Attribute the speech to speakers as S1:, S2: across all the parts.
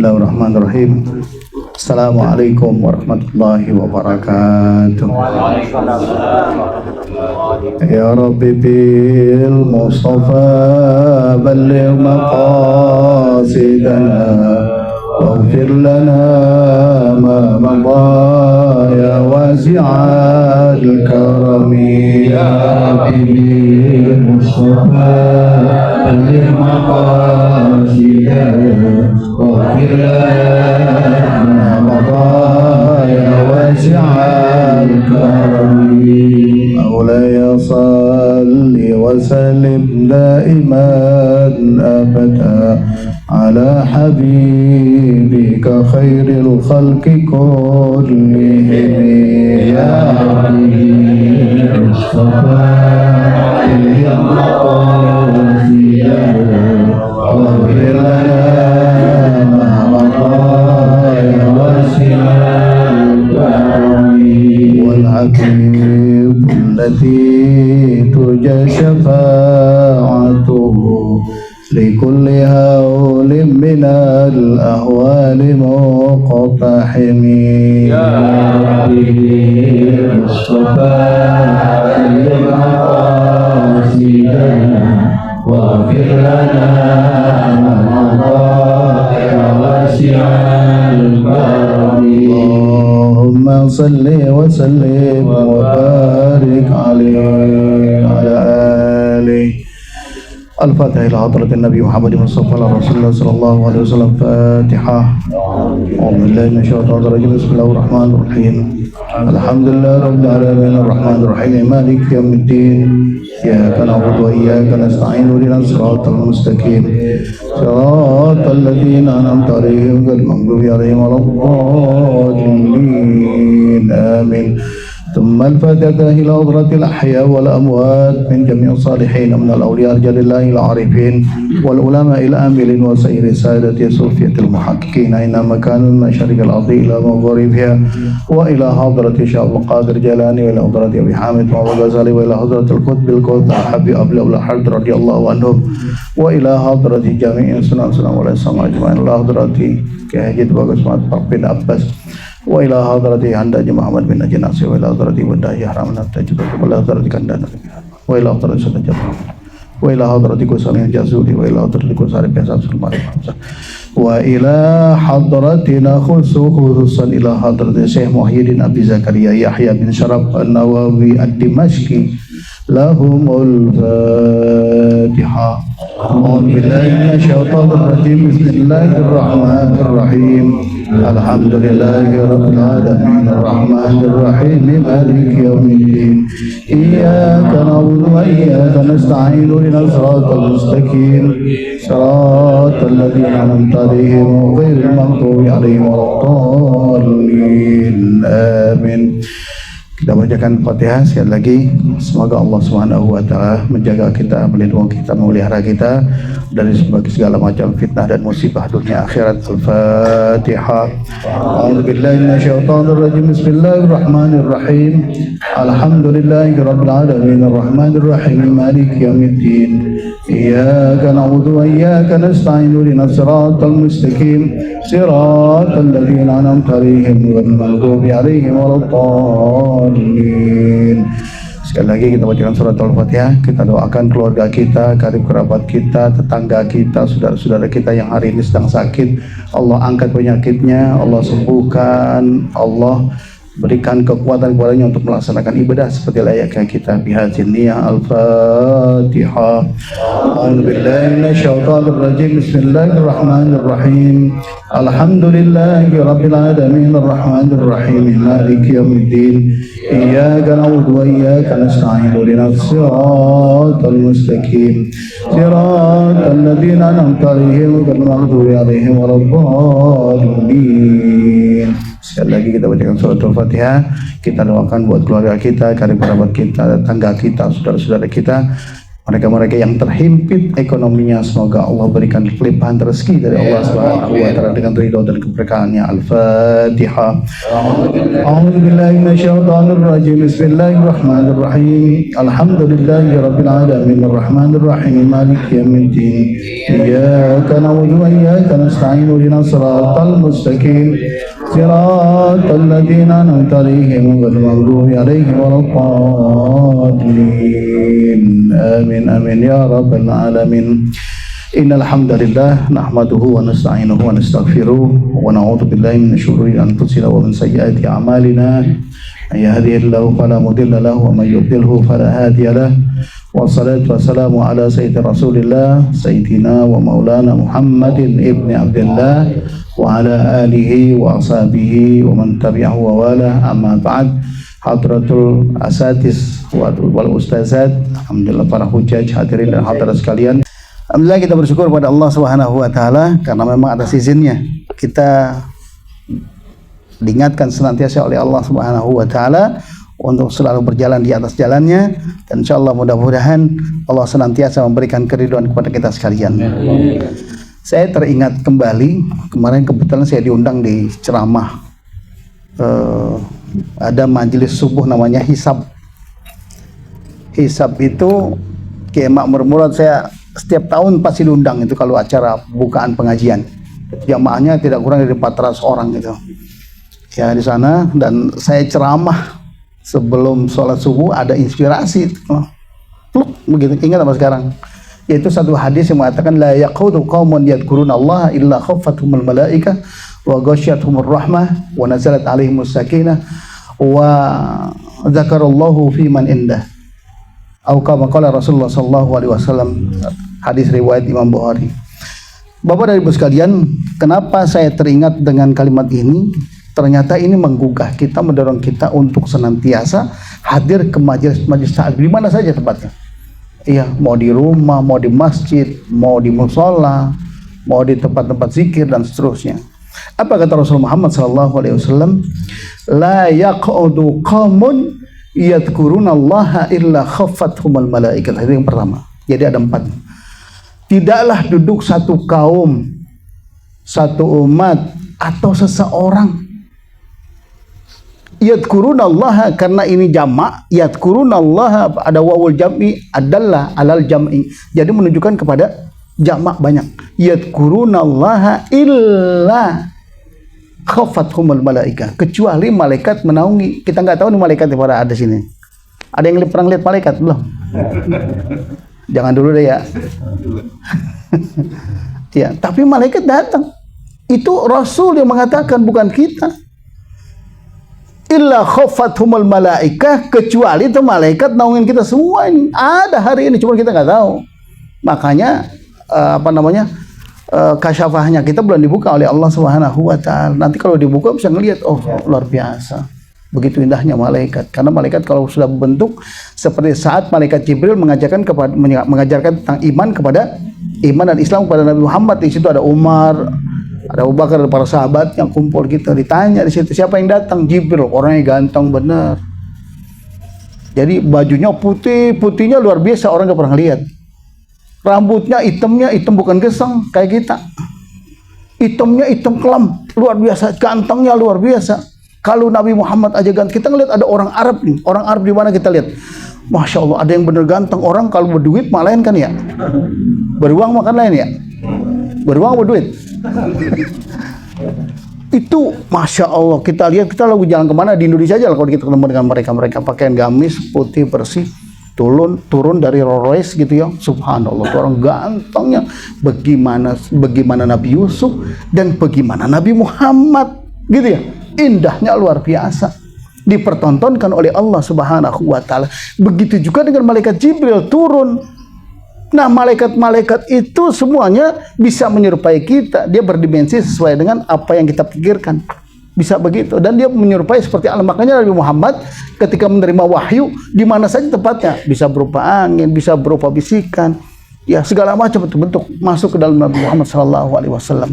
S1: Bismillahirrahmanirrahim. Assalamualaikum warahmatullahi wabarakatuh. Ya Rabbi bil Mustafa balligh maqasidana واغفر لنا ما مضى يا واسع الكرم يا ربي المصطفى بلغ مقاصدنا واغفر لنا ما مضى يا واسع الكرم مولاي صل وسلم دائما ابدا على حبيبك خير الخلق كلهم يا ربي المصطفى يا واغفر لنا ما مضى يا واسع الكرم والعقيب التي ترجى شفاعته لكل هول من الأهوال مقتحم يا ربي المصطفى مقاصدنا واغفر لنا ما مضى يا واسع الكرم اللهم صل وسلم وبارك عليه وعلى آله. الفاتحة إلى حضرة النبي محمد مصطفى رسول الله صلى الله عليه وسلم. فاتحة. أعوذ بالله من الشيطان الرجيم. بسم الله الرحمن الرحيم. الحمد لله رب العالمين الرحمن الرحيم مالك يوم الدين إياك نعبد وإياك نستعين اهدنا الصراط المستقيم صراط الذين أنعمت عليهم غير المغضوب عليهم ولا الضالين آمين. ثم الفاتحة إلى حضرة الأحياء والأموات من جميع الصالحين من الأولياء رجال الله العارفين والعلماء العاملين وسائر سادة صوفية المحققين أينما كانوا من مشارق الأرض إلى مغاربها وإلى حضرة شيخ عبد القادر جيلاني وإلى حضرة أبي حامد محمد غزالي وإلى حضرة القطب القوطي حبيب أبي الحرد رضي الله عنهم وإلى حضرة جميع سنن والإسلام أجمعين إلى حضرة كهجد وقسمات بن عباس وإلى حضرة عند محمد بن جناس وإلى حضرة بنده يحرم التجد وإلى حضرة كندان وإلى حضرة سنة وإلى حضرة كسر الجزولي وإلى حضرة كسر بيساب سلمان وإلى حضرتنا خصوصا إلى حضرة الشيخ محي الدين أبي زكريا يحيى بن شرف النووي الدمشقي لهم الفاتحة. أعوذ بالله من الشيطان الرجيم. بسم الله الرحمن الرحيم. الحمد لله رب العالمين الرحمن الرحيم مالك يوم الدين إياك نعبد وإياك نستعين اهدنا الصراط المستقيم صراط الذين أنعمت عليهم غير المغضوب عليهم ولا الضالين آمين. Kita bacakan Fatihah sekali lagi. Semoga Allah Subhanahu wa taala menjaga kita, melindungi kita, memelihara kita dari segala macam fitnah dan musibah dunia akhirat. Al-Fatihah. A'udzu billahi minasyaitonir rajim. Bismillahirrahmanirrahim. Alhamdulillahirabbil alamin arrahmanir rahim maliki yaumiddin. Iyyaka na'budu wa iyyaka nasta'in ihdinas siratal mustaqim siratal ladzina an'amta 'alaihim ghairil maghdubi 'alaihim waladdallin. Sekali lagi kita bacakan surat Al-Fatihah. Kita doakan keluarga kita, karib kerabat kita, tetangga kita, saudara-saudara kita yang hari ini sedang sakit. Allah angkat penyakitnya, Allah sembuhkan, Allah berikan kekuatan kepadanya untuk melaksanakan ibadah seperti layaknya kita. Bihadzin niyah. Al-Fatihah. A'udzu billahi minasyaitonir rajim. Bismillahirrahmanirrahim. Alhamdulillahi rabbil alamin arrahmanir rahim maliki yaumiddin. Iyyaka na'budu wa iyyaka nasta'in ihdinas siratal mustaqim siratal ladzina an'amta 'alaihim ghairil maghdubi 'alaihim waladdallin. Sekali lagi kita bacakan surat Al-Fatihah. Kita doakan buat keluarga kita, karib kerabat kita, tetangga kita, saudara-saudara kita Mereka-mereka yang terhimpit ekonominya, semoga Allah berikan kelimpahan rezeki dari Allah Subhanahu wa taala dengan ridho dan keberkahannya. Al-Fatihah. A'udzubillahi minasyaitonir rajim. Bismillahirrahmanirrahim. Alhamdulillahirabbil alamin arrahmanir rahim maliki yaumiddin. Iyyaka na'budu wa iyyaka nasta'in ihdinas siratal mustaqim. Siratal ladzina an'amta 'alaihim ghairil maghdubi 'alaihim waladdallin. Amin amin ya rabbal alamin. Innal hamdalillah nahmaduhu wa nasta'inuhu wa nastaghfiruh wa na'udzu billahi min syururi anfusina wa min sayyiati a'malina. May yahdihillahu fala mudilla lahu wa may yudlilhu fala hadiya lahu. Wassalatu wassalamu ala sayyidi Rasulillah sayyidina wa maulana Muhammadin ibni Abdullah wa ala alihi wa ashabihi wa man tabi'ahu wa wala. Amma ba'd. Hadratul asatis wal ustazat, alhamdulillah para hujaj, hadirin dan hadirat sekalian. Alhamdulillah kita bersyukur pada Allah Subhanahu wa taala karena memang atas izinnya kita diingatkan senantiasa oleh Allah Subhanahu wa taala untuk selalu berjalan di atas jalannya, dan insyaallah mudah-mudahan Allah senantiasa memberikan keridhaan kepada kita sekalian. Saya teringat kembali kemarin kebetulan saya diundang di ceramah ada majelis subuh namanya Hisab. Hisab itu Kiai Makmur Murad, saya setiap tahun pasti diundang itu kalau acara bukaan pengajian. Jamaahnya tidak kurang dari 400 orang gitu. Ya di sana, dan saya ceramah sebelum sholat subuh ada inspirasi. Begitu ingat apa sekarang? Yaitu satu hadis yang mengatakan la yaqudu qaumun yadhkurunallaha illa khaffathumul malaikah wa ghasyiyatuhumur rahmah wa nazalat alaihimus sakinah wa dzakarallahu fi man indah. Atau kama qala Rasulullah sallallahu alaihi wasallam, hadis riwayat Imam Bukhari. Bapak dan Ibu sekalian, kenapa saya teringat dengan kalimat ini? Ternyata ini menggugah kita, mendorong kita untuk senantiasa hadir ke majelis taklim di mana saja tempatnya. Iya, mau di rumah, mau di masjid, mau di mushola, mau di tempat-tempat zikir dan seterusnya. Apa kata Rasul Muhammad SAW? La yaqudu qaumun yadhkurunallaha illa khaffathumul malaikat. Itu yang pertama. Jadi ada 4. Tidaklah duduk satu kaum, satu umat atau seseorang yadhkurunallaha, karena ini jamak, yadhkurunallaha ada wawul jam'i adalah alal jam'i, jadi menunjukkan kepada jamak banyak. Yadhkurunallaha illa khaffathumul malaikah, kecuali malaikat menaungi. Kita nggak tahu nih malaikat yang pada ada sini. Ada yang pernah lihat malaikat belum? Jangan dulu deh ya. Ya, tapi malaikat datang. Itu Rasul yang mengatakan, bukan kita. Illa khaffathumul malaikah, kecuali itu malaikat naungin kita semua ini. Ada hari ini, cuma kita nggak tahu. Makanya kasyafahnya kita belum dibuka oleh Allah Subhanahu wa taala. Nanti kalau dibuka bisa ngelihat, oh luar biasa. Begitu indahnya malaikat. Karena malaikat kalau sudah bentuk seperti saat malaikat Jibril mengajarkan tentang iman kepada iman dan Islam kepada Nabi Muhammad. Di situ ada Umar, ada Abu Bakar, ada para sahabat yang kumpul gitu. Ditanya di situ siapa yang datang? Jibril, orangnya ganteng benar. Jadi bajunya putih, putihnya luar biasa, orang nggak pernah lihat. Rambutnya hitam bukan geseng kayak kita. Hitamnya hitam kelam, luar biasa, gantengnya luar biasa. Kalau Nabi Muhammad aja ganteng, kita ngelihat ada orang Arab nih. Orang Arab di mana kita lihat? Masya Allah, ada yang bener ganteng. Orang kalau berduit mah lain kan ya. Beruang makan lain ya. Beruang berduit. Itu Masya Allah, kita lihat, kita lagi jalan kemana di Indonesia aja lah, kalau kita ketemu dengan mereka pakaian gamis putih bersih, turun dari Rolls Royce gitu ya. Subhanallah, itu orang gantengnya. Bagaimana Nabi Yusuf dan bagaimana Nabi Muhammad gitu ya. Indahnya luar biasa, dipertontonkan oleh Allah Subhanahu wa taala. Begitu juga dengan malaikat Jibril turun. Nah, malaikat-malaikat itu semuanya bisa menyerupai kita. Dia berdimensi sesuai dengan apa yang kita pikirkan. Bisa begitu, dan dia menyerupai seperti Allah. Makanya Nabi Muhammad ketika menerima wahyu di mana saja tempatnya, bisa berupa angin, bisa berupa bisikan, ya segala macam bentuk masuk ke dalam Nabi Muhammad SAW.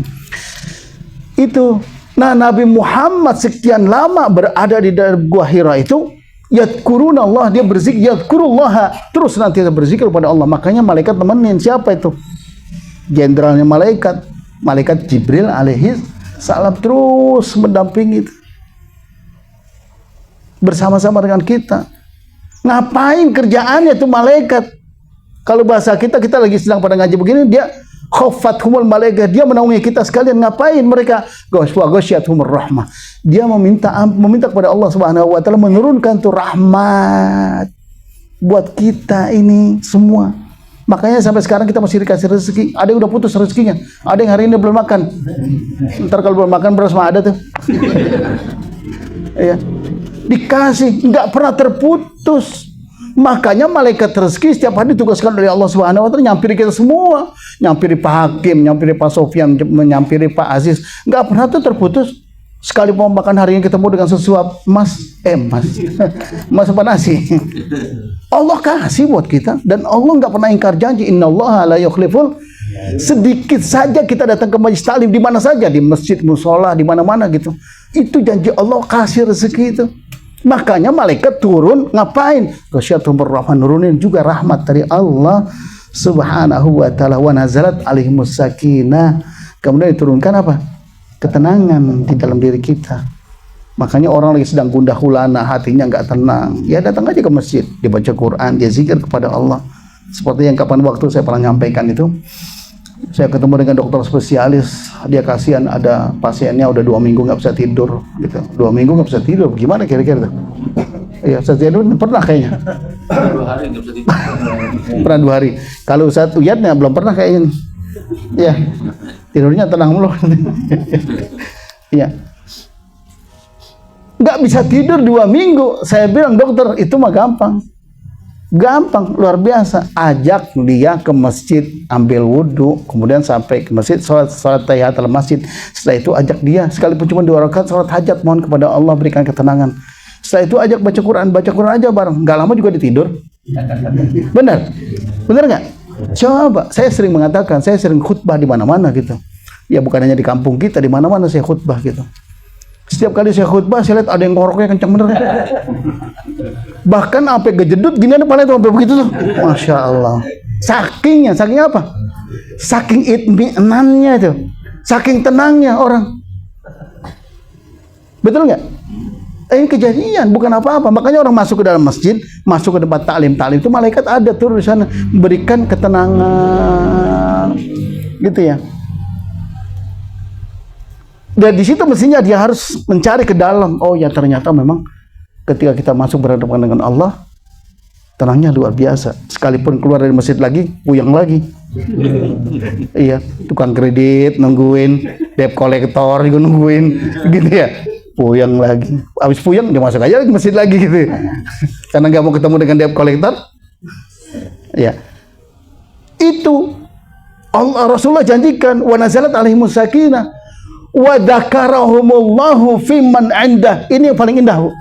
S1: Itu. Nah, Nabi Muhammad sekian lama berada di dalam Gua Hira itu, Yadkuruna Allah, dia berzikir, yadkurullah, terus nanti berzikir kepada Allah. Makanya malaikat temenin. Siapa itu? Jenderalnya malaikat, malaikat Jibril alaihi salam, terus mendampingi bersama-sama dengan kita. Ngapain kerjaannya itu malaikat? Kalau bahasa kita lagi sedang pada ngaji begini, dia khaffathumul malaikat, dia menaungi kita sekalian. Ngapain mereka? Ghasyiyatuhumur rahmah. Dia meminta kepada Allah Subhanahu wa taala menurunkan tuh rahmat buat kita ini semua. Makanya sampai sekarang kita masih dikasih rezeki. Ada yang udah putus rezekinya, ada yang hari ini belum makan. Ntar kalau belum makan beras mah ada tuh. Ya. Dikasih, nggak pernah terputus. Makanya malaikat rezeki setiap hari ditugaskan oleh Allah Subhanahu wa taala nyampiri kita semua. Nyampiri Pak Hakim, nyampiri Pak Sofyan, nyampiri Pak Aziz. Nggak pernah tuh terputus. Sekali mau makan hari ini ketemu dengan sesuap mas apa nasi. Allah kasih buat kita, dan Allah nggak pernah ingkar janji. Innallaha la yukhliful. Sedikit saja kita datang ke majelis taklim di mana saja, di masjid, musola, di mana-mana gitu. Itu janji Allah, kasih rezeki itu. Makanya malaikat turun ngapain? Ghasyiyatuhumur rahmah, nurunin juga rahmat dari Allah Subhanahu wa taala. Wa nazalat alaihimus sakinah. Kemudian diturunkan apa? Ketenangan di dalam diri kita. Makanya orang lagi sedang gundah gulana, hatinya nggak tenang, ya datang aja ke masjid, dibaca Quran, dia zikir kepada Allah. Seperti yang kapan waktu saya pernah nyampaikan itu, saya ketemu dengan dokter spesialis, dia kasihan ada pasiennya udah 2 minggu nggak bisa tidur, gitu. 2 minggu nggak bisa tidur, gimana kira-kira tuh? Iya, saya tidur pernah kayaknya.
S2: 2 hari nggak bisa tidur.
S1: Pernah 2 hari. Kalau Ustaz Uyatnya belum pernah kayaknya. Ya, tidurnya tenang mulu. Iya. Nggak bisa tidur 2 minggu. Saya bilang, dokter, itu mah gampang. Gampang, luar biasa. Ajak dia ke masjid, ambil wudhu, kemudian sampai ke masjid, sholat tahiyatul masjid. Setelah itu ajak dia, sekalipun cuma 2 rakaat sholat hajat, mohon kepada Allah berikan ketenangan. Setelah itu ajak baca Quran aja bareng. Nggak lama juga ditidur. Benar? Benar nggak? Coba, saya sering mengatakan, saya sering khutbah di mana-mana gitu. Ya bukan hanya di kampung kita, di mana-mana saya khutbah gitu. Setiap kali saya khutbah, saya lihat ada yang ngoroknya kencang bener. Bahkan sampai gejedut gini ada paling sampai begitu tuh. Masya Allah. Saking apa? Saking itmi'nannya itu. Saking tenangnya orang. Betul nggak? Ini kejadian, bukan apa-apa. Makanya orang masuk ke dalam masjid, masuk ke tempat taklim itu malaikat ada turun di sana, memberikan ketenangan, gitu ya. Dan di situ mestinya dia harus mencari ke dalam. Oh ya, ternyata memang ketika kita masuk berhadapan dengan Allah, tenangnya luar biasa. Sekalipun keluar dari masjid lagi, puyeng lagi. Iya, tukang kredit nungguin, debt collector juga nungguin, gitu ya. Puyeng lagi, habis puyeng dia masuk aja ke masjid lagi gitu, karena nggak mau ketemu dengan debt collector. Ya, itu Allah Rasulullah janjikan, wa nazalat alaihimus sakinah wa dzakarahumullahu fiman indah. Ini yang paling indah, Bu.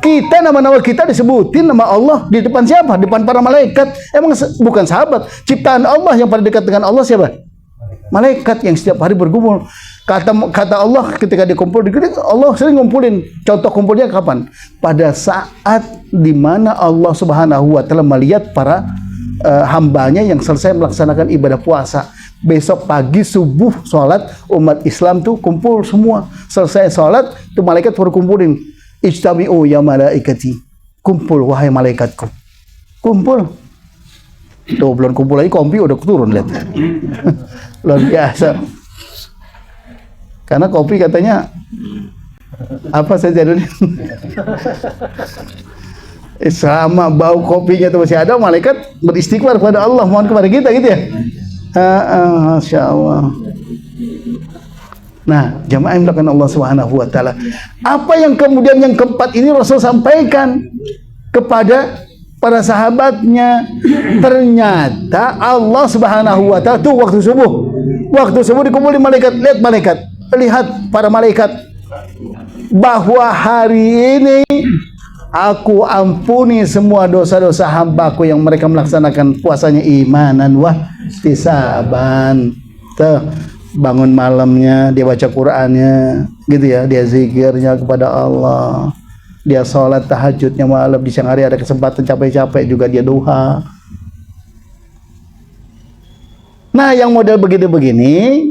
S1: Kita nama-nama kita disebutin nama Allah di depan siapa? Di depan para malaikat. Emang bukan sahabat, ciptaan Allah yang paling dekat dengan Allah siapa? Malaikat yang setiap hari bergumul. Kata Allah ketika dikumpul di gedung, Allah sering ngumpulin. Contoh kumpulnya kapan? Pada saat dimana Allah Subhanahu wa taala melihat para hambanya yang selesai melaksanakan ibadah puasa. Besok pagi subuh sholat, umat Islam tuh kumpul semua. Selesai sholat, tuh malaikat baru kumpulin. Ijtami'u ya malaikati. Kumpul wahai malaikatku. Kumpul. Tuh belum kumpul lagi, kompi udah turun, lihat. Luar biasa. Karena kopi katanya apa saja dulu. Selama bau kopinya itu masih ada, malaikat beristighfar kepada Allah, mohon kepada kita gitu ya. Masya Allah. Nah, jamaah yang dilakukan Allah Subhanahu wa taala. Apa yang kemudian yang keempat ini Rasul sampaikan kepada para sahabatnya, ternyata Allah Subhanahu wa taala tuh waktu subuh dikumpulin malaikat, lihat para malaikat bahwa hari ini aku ampuni semua dosa-dosa hambaku yang mereka melaksanakan puasanya imanan wah ihtisaban. Tuh, bangun malamnya dia baca Qur'annya gitu ya, dia zikirnya kepada Allah. dia sholat tahajudnya malam, di siang hari ada kesempatan capek-capek juga dia duha. Nah, yang model begini-begini,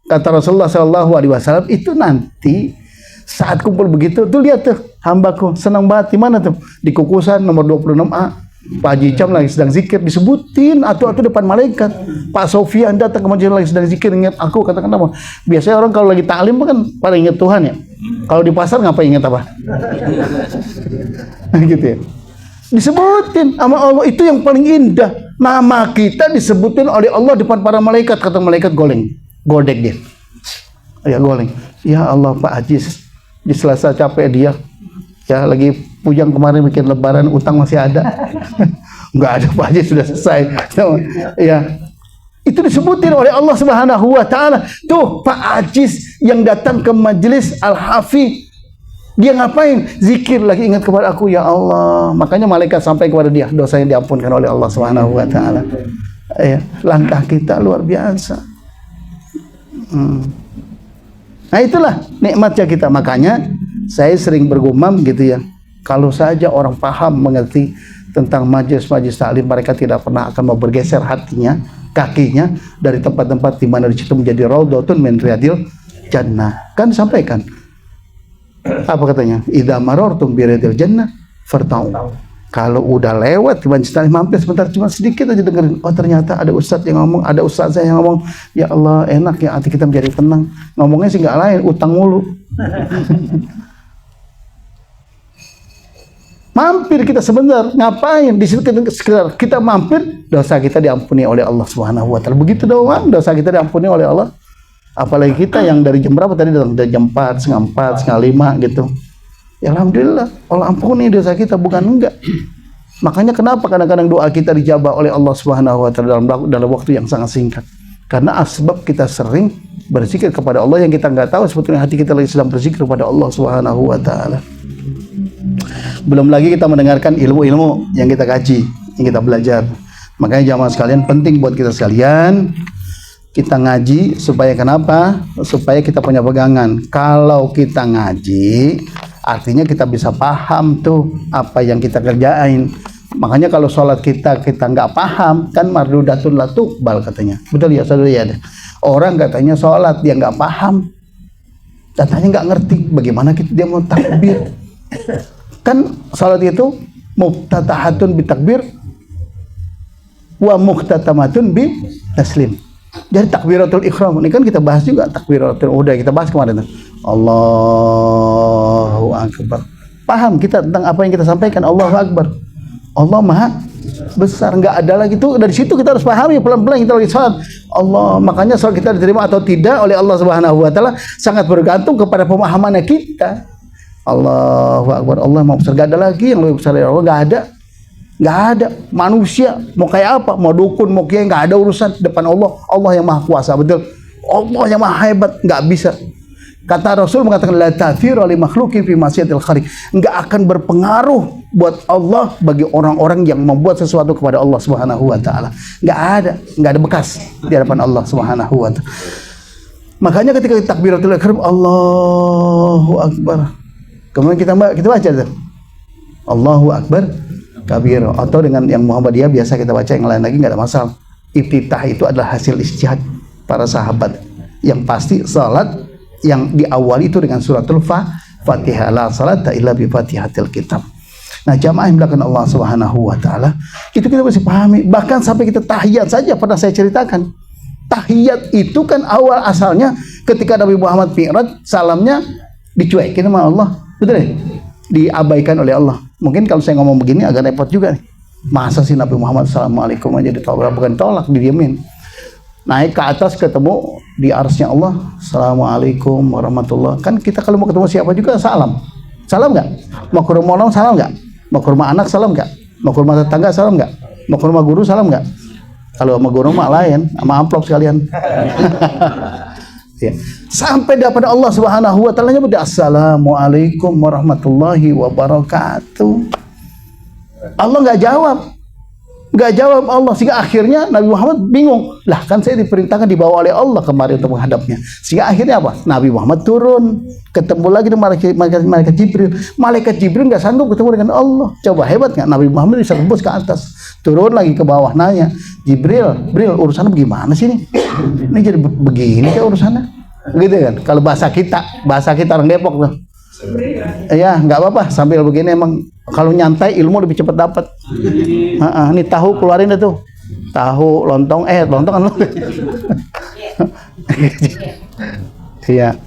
S1: kata Rasulullah SAW, itu nanti saat kumpul begitu, tuh lihat tuh, hambaku senang banget. Di mana tuh? Di kukusan nomor 26A. Pak Haji Icam lagi sedang zikir, disebutin atau depan malaikat. Pak Sofian datang ke masjid lagi sedang zikir, ingat aku, katakan apa? Biasanya orang kalau lagi taklim kan pada ingat Tuhan ya. Kalau di pasar ngapain ingat apa? Gitu ya. Disebutin sama Allah, itu yang paling indah. Nama kita disebutin oleh Allah depan para malaikat, kata malaikat goleng, godek dia. Ya goleng. Ya Allah, Pak Haji di Selasa capek dia. Ya lagi pujang kemarin bikin lebaran, utang masih ada. Enggak ada, Pak Haji sudah selesai. Ya. Itu disebutin oleh Allah Subhanahu wa taala. Tuh Pak Haji yang datang ke majelis Al-Hafi, dia ngapain? Zikir lagi, ingat kepada aku ya Allah. Makanya malaikat sampai kepada dia, dosanya diampunkan oleh Allah Subhanahu wa taala. Ya, langkah kita luar biasa. Nah, itulah nikmatnya kita. Makanya saya sering bergumam gitu ya. Kalau saja orang paham mengerti tentang majelis-majelis taklim, mereka tidak pernah akan mau bergeser hatinya, kakinya dari tempat-tempat di mana di situ menjadi raudhatun min riyadil jannah. Kan sampaikan apa katanya? Idza marartum bi riyadil jannah fartau. Kalau udah lewat di majelis taklim, mampir sebentar, cuma sedikit aja dengerin. Oh, ternyata ada ustadz yang ngomong, ada ustazah yang ngomong. Ya Allah, enak ya, hati kita menjadi tenang. Ngomongnya sih nggak lain, utang mulu. Mampir kita sebentar, ngapain? Di situ sekitar kita mampir, dosa kita diampuni oleh Allah Subhanahu wa taala. Begitu doang, dosa kita diampuni oleh Allah. Apalagi kita yang dari jam berapa tadi datang? Dari jam 4, setengah 5 gitu. Ya alhamdulillah, Allah ampuni dosa kita, bukan enggak. Makanya kenapa kadang-kadang doa kita dijabah oleh Allah Subhanahu wa taala dalam waktu yang sangat singkat. Karena asbab kita sering berzikir kepada Allah yang kita enggak tahu sebetulnya hati kita lagi sedang berzikir kepada Allah Subhanahu wa taala. Belum lagi kita mendengarkan ilmu-ilmu yang kita kaji, yang kita belajar. Makanya jamaah sekalian, penting buat kita sekalian kita ngaji supaya kenapa? Supaya kita punya pegangan. Kalau kita ngaji, artinya kita bisa paham tuh apa yang kita kerjain. Makanya kalau sholat kita nggak paham, kan mardudatun la tuqbal katanya. Betul ya saudara ya? Orang katanya sholat dia nggak paham, katanya nggak ngerti bagaimana dia mau takbir. Kan sholat itu muftatahatun bi takbir wa muhtatamatun bi taslim. Jadi takbiratul ihram ini kan kita bahas juga, takbiratul, udah kita bahas kemarin. Allahu akbar. Paham kita tentang apa yang kita sampaikan? Allahu akbar. Allah Maha besar, nggak ada lagi tuh. Dari situ kita harus pahami pelan-pelan kita lagi sholat. Allah, makanya sholat kita diterima atau tidak oleh Allah Subhanahu wa taala sangat bergantung kepada pemahamannya kita. Allahu akbar. Allah mau besar, gak ada lagi yang lebih besar dari Allah, nggak ada. Nggak ada. Manusia mau kayak apa, mau dukun, mau kiai, nggak ada urusan depan Allah. Allah yang maha kuasa, betul. Allah yang maha hebat, nggak bisa. Kata Rasul mengatakan la ta'thira li makhluqin fi ma'siyatil khaliq. Nggak akan berpengaruh buat Allah bagi orang-orang yang membuat sesuatu kepada Allah Subhanahu wa taala. Nggak ada bekas di hadapan Allah Subhanahu wa taala. Makanya ketika takbiratul ihram, Allahu akbar. Kemudian kita baca tuh. Allahu akbar kabir, atau dengan yang Muhammadiyah biasa kita baca yang lain lagi, nggak ada masalah. Iftitah itu adalah hasil ijtihad para sahabat. Yang pasti salat yang diawali itu dengan suratul Fatihah, la salata illa bi Fatihatil kitab. Nah, jamaah yang belakang Allah Subhanahu wa taala, itu kita mesti pahami. Bahkan sampai kita tahiyat saja pernah saya ceritakan. Tahiyat itu kan awal asalnya ketika Nabi Muhammad mi'raj, salamnya dicuekin sama Allah. Betul ya? Diabaikan oleh Allah. Mungkin kalau saya ngomong begini agak repot juga nih. Masa sih Nabi Muhammad assalamualaikum aja ditolak, bukan tolak, didiemin. Naik ke atas ketemu di arsy Allah, assalamualaikum warahmatullah. Kan kita kalau mau ketemu siapa juga salam. Salam nggak? Mau ke rumah orang salam nggak? Mau ke rumah anak salam nggak? Mau ke rumah tetangga salam nggak? Mau ke rumah guru salam nggak? Kalau sama guru mah lain, sama amplop sekalian. Ya. Sampai dapat Allah Subhanahu wa taala nyebut assalamualaikum warahmatullahi wabarakatuh. Allah nggak jawab. Nggak jawab Allah, sehingga akhirnya Nabi Muhammad bingung. Lah kan saya diperintahkan dibawa oleh Allah kemari untuk menghadapnya. Sehingga akhirnya apa? Nabi Muhammad turun, ketemu lagi dengan malaikat Jibril. Malaikat Jibril nggak sanggup ketemu dengan Allah. Coba hebat nggak? Nabi Muhammad bisa tembus ke atas, turun lagi ke bawah, nanya, Jibril, urusannya bagaimana sih ini? Ini jadi begini kan urusannya? Gitu kan? Kalau bahasa kita orang Depok tuh. Ya nggak apa-apa sambil begini, emang kalau nyantai ilmu lebih cepat dapat. Ini tahu keluarin itu, tahu lontong kan lo. Iya.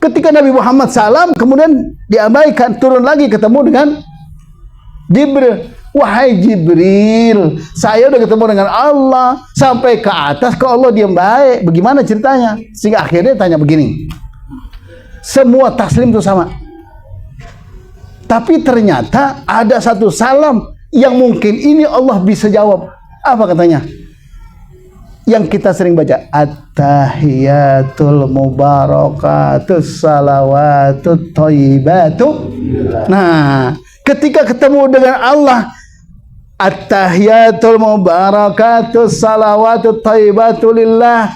S1: Ketika Nabi Muhammad salam kemudian diabaikan, turun lagi ketemu dengan Jibril. Wahai Jibril, saya udah ketemu dengan Allah, sampai ke atas ke Allah diam baik. Bagaimana ceritanya? Sehingga akhirnya tanya begini. Semua taslim itu sama. Tapi ternyata ada satu salam yang mungkin ini Allah bisa jawab. Apa katanya? Yang kita sering baca, at-tahiyatul mubarakatus salawatut thayyibatu. Nah, ketika ketemu dengan Allah, at-tahiyatul mubarakatus salawatut thayyibatu lillah,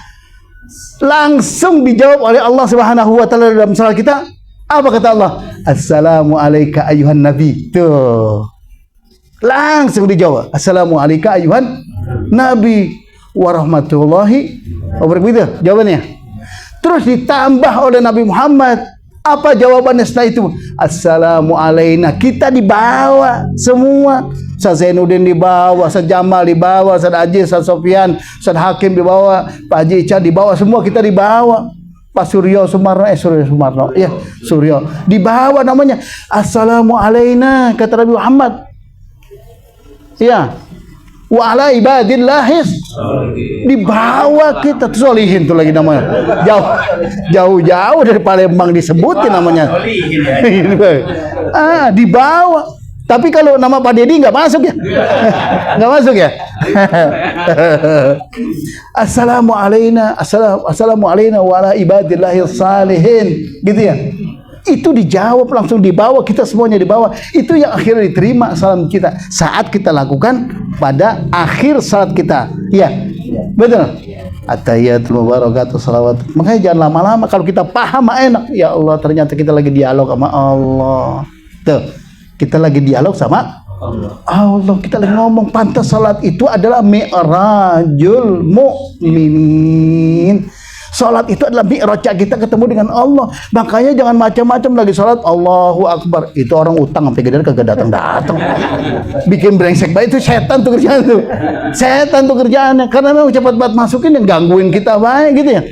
S1: langsung dijawab oleh Allah Subhanahu wa taala dalam salat kita. Apa kata Allah? Assalamu alayka ayuhan nabi. Tuh. Langsung dijawab. Assalamu alayka ayuhan nabi wa rahmatullahi wabarakatuh. Jawabannya. Terus ditambah oleh Nabi Muhammad. Apa jawabannya setelah itu? Assalamu alayna. Kita dibawa semua. Ustaz Zainuddin dibawa, Ustaz Jamal dibawa, Ustaz Aziz, Ustaz Sofyan, Ustaz Hakim dibawa, Pak Haji Ica dibawa, semua kita dibawa. Pak Suryo Sumarno, Suryo dibawa namanya. Assalamu alayna, kata Nabi Muhammad. Iya. Wa ala ibadillahis, dibawa kita tuh solihin tuh lagi namanya. Jauh dari Palembang disebutin namanya. Dibawa. Tapi kalau nama Pak Dedi nggak masuk ya? Nggak masuk ya? Assalamu alayna wa ala ibadillahis salihin. Gitu ya? Itu dijawab, langsung dibawa, kita semuanya dibawa. Itu yang akhirnya diterima salam kita saat kita lakukan pada akhir salat kita. Iya. Betul? At-tahiyatul mubarakatuh salawat. Makanya jangan lama-lama, kalau kita paham enak. Ya Allah, ternyata kita lagi dialog sama Allah. Tuh. Kita lagi dialog sama Allah. Kita lagi ngomong, pantas salat itu adalah mi'rajul mu'minin. Salat itu adalah mi'raj kita ketemu dengan Allah. Makanya jangan macam-macam lagi salat Allahu Akbar. Itu orang utang sampai gede kagak datang. Bikin brengsek baik, itu setan tuh kerjaan tuh. Setan tuh kerjaannya. Karena memang cepat banget masukin yang gangguin kita baik gitu ya.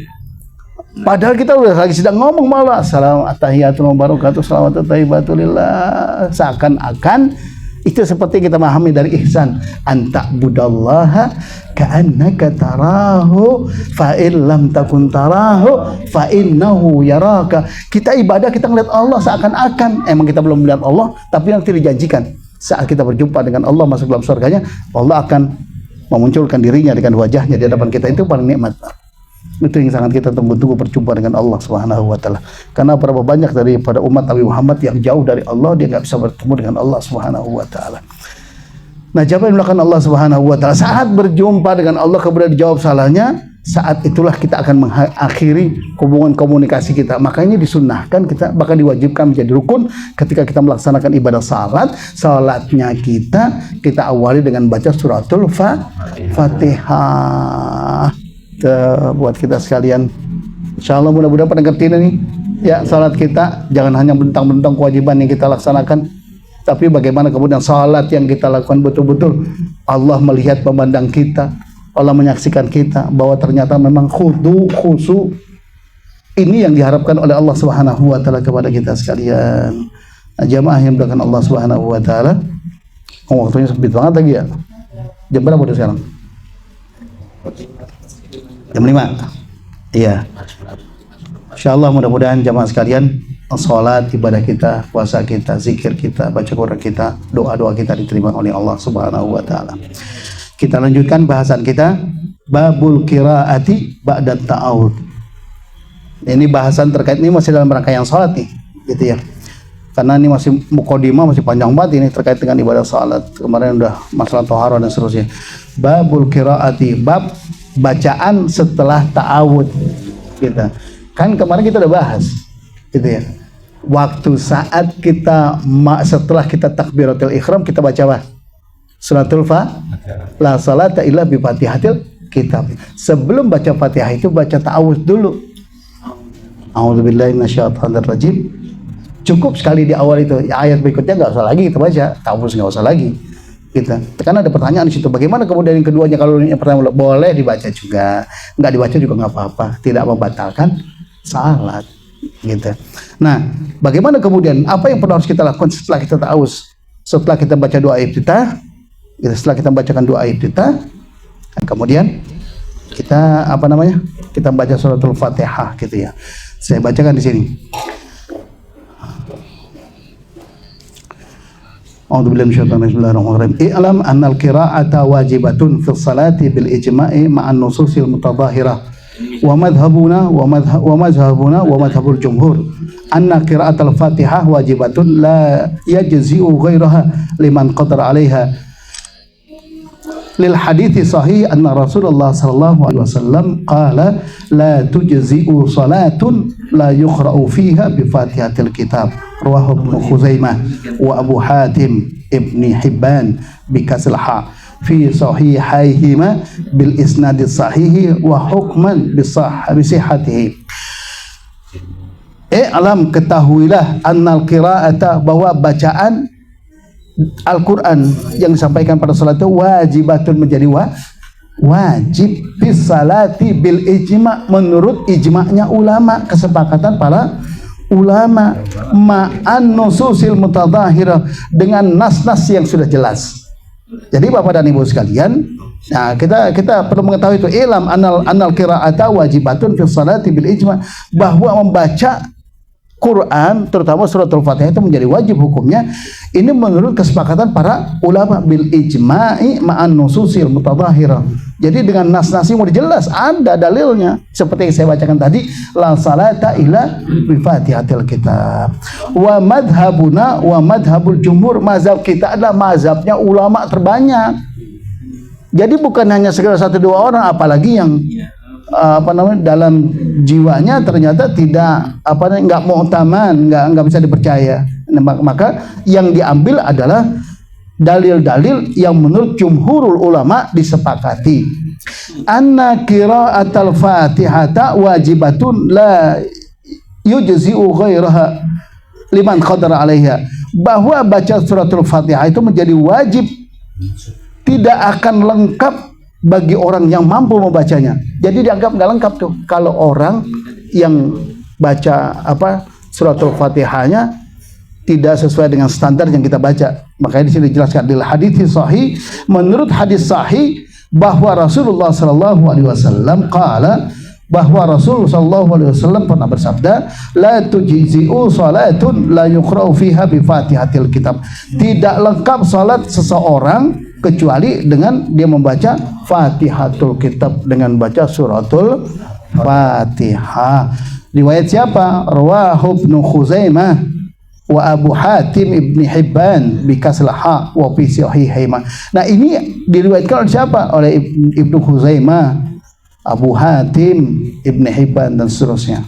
S1: Padahal kita udah lagi sedang ngomong malah assalamu attahiyatul mubarakatuh salawatut thayyibatu lillah. Seakan-akan itu seperti kita memahami dari ihsan, anta budallaha ka'annaka tarahu fa in lam takun tarahu fa innahu yaraka. Kita ibadah, kita ngeliat Allah seakan-akan emang kita belum melihat Allah, tapi nanti dijanjikan saat kita berjumpa dengan Allah masuk dalam surganya, Allah akan memunculkan dirinya dengan wajahnya di hadapan kita. Itu paling nikmat. Itu yang sangat kita tunggu-tunggu, berjumpa dengan Allah Subhanahu wa taala. Karena berapa banyak daripada umat Nabi Muhammad yang jauh dari Allah, dia nggak bisa bertemu dengan Allah Subhanahu wa taala. Nah, siapa yang melakukan Allah Subhanahu wa taala saat berjumpa dengan Allah kemudian dijawab salahnya, saat itulah kita akan mengakhiri hubungan komunikasi kita. Makanya disunnahkan, kita bahkan diwajibkan menjadi rukun ketika kita melaksanakan ibadah salatnya kita awali dengan baca suratul Fatihah. Buat kita sekalian, insyaallah mudah-mudahan pada ngerti ini ya, salat kita jangan hanya bentang-bentang kewajiban yang kita laksanakan, tapi bagaimana kemudian salat yang kita lakukan betul-betul Allah melihat, memandang kita, Allah menyaksikan kita bahwa ternyata memang khusu. Ini yang diharapkan oleh Allah Subhanahu wa taala kepada kita sekalian. Nah, jamaah yang dimuliakan Allah Subhanahu wa taala, waktunya sempit banget lagi ya. Jam berapa udah sekarang? Jam 5. Iya. Insyaallah mudah-mudahan jamaah sekalian, salat, ibadah kita, puasa kita, zikir kita, baca Quran kita, doa-doa kita diterima oleh Allah Subhanahu wa taala. Kita lanjutkan bahasan kita, babul qiraati ba'da ta'awud. Ini bahasan terkait, ini masih dalam rangkaian salat nih, gitu ya. karena ini masih mukadimah, masih panjang banget ini terkait dengan ibadah salat. Kemarin udah masalah tohara dan seterusnya. Babul qiraati, bab bacaan setelah ta'awud gitu. Kan kemarin kita udah bahas gitu ya. Waktu saat kita setelah kita takbiratul ihram kita baca apa? Suratul Fatihah. La salata illa bi Fatihatil kitab. Sebelum baca Fatihah itu baca ta'awudz dulu. A'udzubillahi minasyaitonir rajim. Cukup sekali di awal itu. Ayat berikutnya nggak usah lagi kita baca. Ta'awudz nggak usah lagi. Gitu. Karena ada pertanyaan di situ. Bagaimana kemudian yang keduanya? Kalau yang pertama boleh dibaca juga, nggak dibaca juga nggak apa-apa. Tidak membatalkan salat. Gitu. Nah, bagaimana kemudian? Apa yang perlu harus kita lakukan setelah kita ta'awudz? Setelah kita baca doa iftitah, setelah kita bacakan doa iftitah, kemudian kita kita baca suratul Fatihah gitu ya. Saya bacakan di sini. A'udzubillahi minasyaitonir rajim. Bismillahirrahmanirrahim. I'lam annal qira'ata wajibatun fi sholati bil ijma'i ma'an nususil mutadhahirah wa madhhabuna wa madhhabul jumhur anna qira'atul Fatihah wajibatun la yajzi'u ghairaha liman qadara 'alaiha lil hadithi sahih anna Rasulullah sallallahu alaihi wasallam qala la tujzi'u salatun la yuqra'u fiha bi Fatihatil kitab rawahu Ibnu Khuzaimah wa Abu Hatim Ibni Hibban bi kasril ha fi sahihaihima bil isnadis sahihi wa hukman bi sihhatihi. Alam, ketahuilah annal qira'ata, bahwa bacaan Al-Quran yang disampaikan pada salat itu wajibatun, menjadi wajib bis salati bil ijma', menurut ijma'nya ulama, kesepakatan para ulama, ma'an nususil mutadhahirah, dengan nas-nas yang sudah jelas. Jadi Bapak dan Ibu sekalian, nah kita perlu mengetahui itu, ilam anal qira'ata wajibatun fi salati bil ijma', bahwa membaca Quran terutama suratul Fatihah itu menjadi wajib hukumnya. Ini menurut kesepakatan para ulama bil ijma'i ma'an nususil mutadhahirah. Jadi dengan nas-nas yang sudah jelas, ada dalilnya. Seperti yang saya bacakan tadi, la salata illa bi Fatihatil kitab. Wa madhabuna wa madhabul jumhur, mazhab kita adalah mazhabnya ulama terbanyak. Jadi bukan hanya sekedar satu dua orang, apalagi yang dalam jiwanya ternyata tidak nggak mu'taman, nggak bisa dipercaya. Maka yang diambil adalah dalil-dalil yang menurut jumhurul ulama disepakati. Anna qira'atul Fatihata wajibatun la yujzi'u ghairaha liman qadara 'alaiha, bahwa baca suratul Fatihah itu menjadi wajib, tidak akan lengkap bagi orang yang mampu membacanya. Jadi dianggap nggak lengkap tuh kalau orang yang baca suratul Fatihahnya tidak sesuai dengan standar yang kita baca. Makanya di sini dijelaskan di hadits sahih, menurut hadis sahih bahwa Rasulullah sallallahu alaihi wasallam qala, bahwa Rasul sallallahu alaihi wasallam pernah bersabda, la tujzi'u salatun la yuqra'u fiha bi Fatihatil kitab. Tidak lengkap salat seseorang kecuali dengan dia membaca Fatihatul kitab, dengan baca suratul Fatihah. Riwayat siapa? Rawahu Ibnu Khuzaimah wa Abu Hatim Ibni Hibban bi kasril ha wa fi sahihaima. Nah, ini diriwayatkan oleh siapa? Oleh Ibnu Khuzaimah, Abu Hatim, Ibni Hibban dan seterusnya.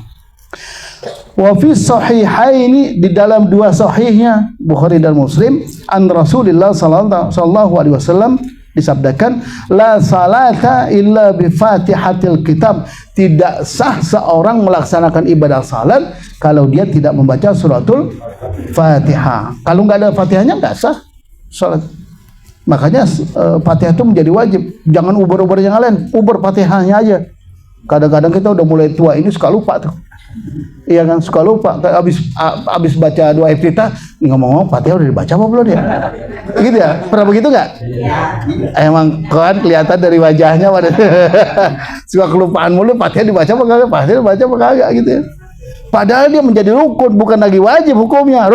S1: Wa fi sahihaini, di dalam dua sahihnya Bukhari dan Muslim, an Rasulillah sallallahu alaihi wasallam disabdakan, la salata illa bi Fatihatil kitab. Tidak sah seorang melaksanakan ibadah salat kalau dia tidak membaca suratul Fatihah. Kalau nggak ada Fatihahnya nggak sah salat. Makanya Fatihah itu menjadi wajib. Jangan ubar-ubar yang lain, ubar Fatihahnya aja. Kadang-kadang kita udah mulai tua ini suka lupa tuh. Iya kan, suka lupa. Abis baca doa iftitah, ngomong-ngomong Fatihah udah dibaca apa belum ya? Gitu ya? Pernah begitu nggak? Emang kan kelihatan dari wajahnya pada suka kelupaan mulu, Fatihah dibaca apa kagak? Fatihah dibaca apa kagak gitu ya? Padahal dia menjadi rukun, bukan lagi wajib hukumnya.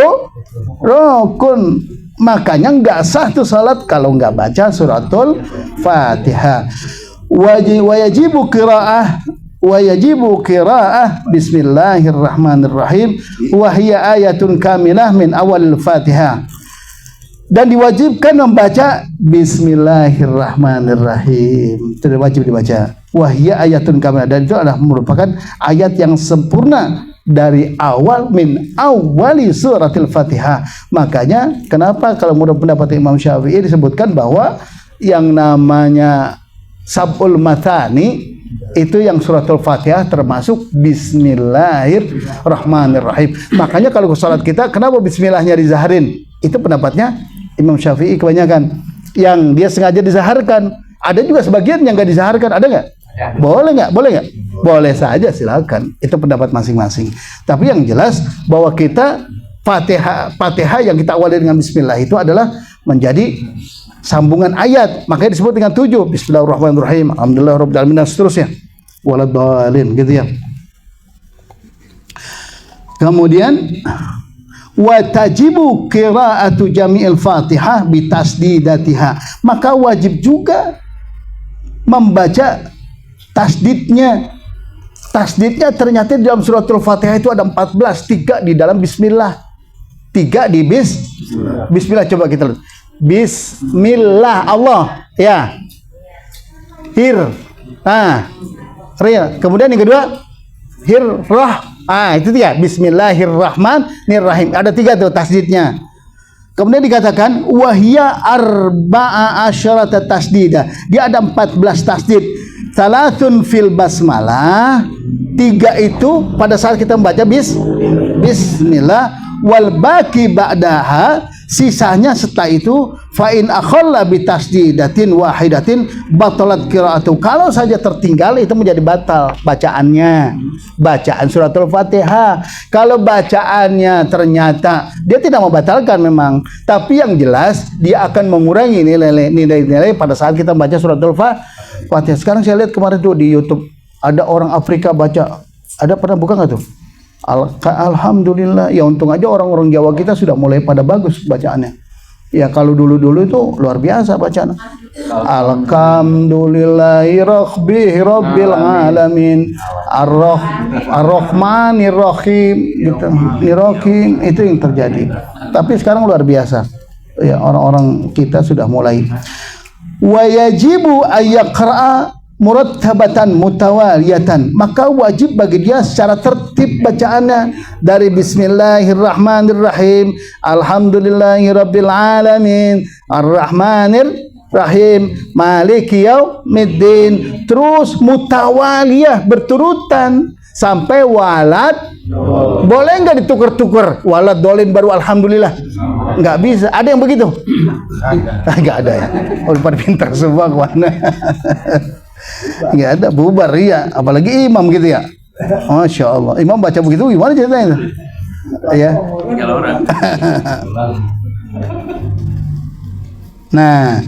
S1: Rukun. Makanya nggak sah tuh salat kalau nggak baca suratul Fatihah. Wajibu qiraah wa yajibu qiraah bismillahirrahmanirrahim wa hiya ayatun kamilah min awal Fatihah. Dan diwajibkan membaca bismillahirrahmanirrahim. Itu wajib dibaca. Wa hiya ayatun kamilah, dan itu adalah merupakan ayat yang sempurna dari awal min awali suratil Fatihah. Makanya kenapa kalau menurut pendapat Imam Syafi'i disebutkan bahwa yang namanya sab'ul mathani itu yang suratul Fatihah termasuk bismillahirrahmanirrahim. Makanya kalau ke salat kita kenapa bismillahnya dizaharin? Itu pendapatnya Imam Syafi'i kebanyakan. Yang dia sengaja dizaharkan. Ada juga sebagian yang enggak dizaharkan, ada enggak? Boleh nggak? Boleh nggak? Boleh saja, silakan. Itu pendapat masing-masing. Tapi yang jelas bahwa kita Fatihah yang kita awali dengan bismillah itu adalah menjadi sambungan ayat. Makanya disebut dengan 7. Bismillahirrahmanirrahim. Alhamdulillahirabbil alamin dan seterusnya. Waladhdallin, gitu ya. Kemudian wa tajibu qiraatu jami'il Fatihah bitasdidatiha. Maka wajib juga membaca tasdidnya. Tasdidnya ternyata di dalam suratul Fatihah itu ada 14, 3 di dalam bismillah, 3 di bismillah. Coba kita lihat. Bismillah Allah, ya. Kemudian yang kedua itu dia, bismillahirrahmanirrahim. Ada 3 tuh tasdidnya. Kemudian dikatakan wahia arba'a asyarata tasdida. Dia ada 14 tasdid. Salatun fil basmalah, 3 itu pada saat kita membaca bismillah, wal baqi ba'daha, sisanya setelah itu fa in akhalla bi tasdidatin wahidatin batalat qiraatu. Kalau saja tertinggal itu menjadi batal bacaannya, bacaan suratul Fatihah. Kalau bacaannya ternyata dia tidak membatalkan memang, tapi yang jelas dia akan mengurangi nilai-nilai pada saat kita membaca suratul Fatihah. Sekarang saya lihat kemarin tuh di YouTube ada orang Afrika baca, ada pernah buka nggak tuh? Alhamdulillah, ya untung aja orang-orang Jawa kita sudah mulai pada bagus bacaannya. Ya kalau dulu-dulu itu luar biasa bacaan. Alhamdulillahi rabbil alamin ar-rahmanir rahim gitu. Nirahim, itu yang terjadi. Tapi sekarang luar biasa. Ya orang-orang kita sudah mulai. Wa yajibu ayyaqra'a murattabatan mutawaliyatan. Maka wajib bagi dia secara tertib bacaannya dari bismillahirrahmanirrahim, alhamdulillahirabbil alamin, arrahmanir rahim, maliki yaumiddin, terus mutawaliyah berturutan sampai walad. Boleh nggak ditukar-tukar? Walad dolin baru alhamdulillah? Nggak bisa. Ada yang begitu? Nggak ada ya. Oh, pada pintar semua kawan. Nggak ada, bubar ya. Apalagi imam gitu ya. Masya Allah. Imam baca begitu gimana ceritanya? Ya. Nah,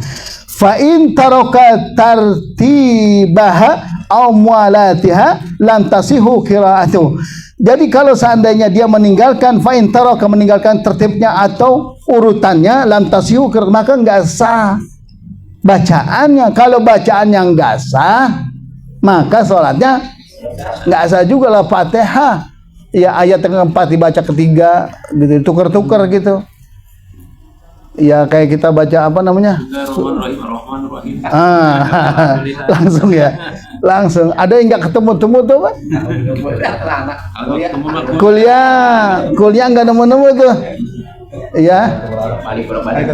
S1: fa in taraka tartibaha aw mualatiha lam tasihu qiraatuh. Jadi kalau seandainya dia meninggalkan fa in taraka, meninggalkan tertibnya atau urutannya, lam tasihu, maka enggak sah bacaannya. Kalau bacaannya enggak sah, maka sholatnya enggak sah juga lah. Fatihah ya ayat yang keempat dibaca ketiga gitu, tukar-tukar gitu. Ya kayak kita baca apa namanya? Langsung ya. Langsung. Ada yang enggak ketemu-temu tuh, Pak? Kuliah enggak nemu-nemu tuh. Ya.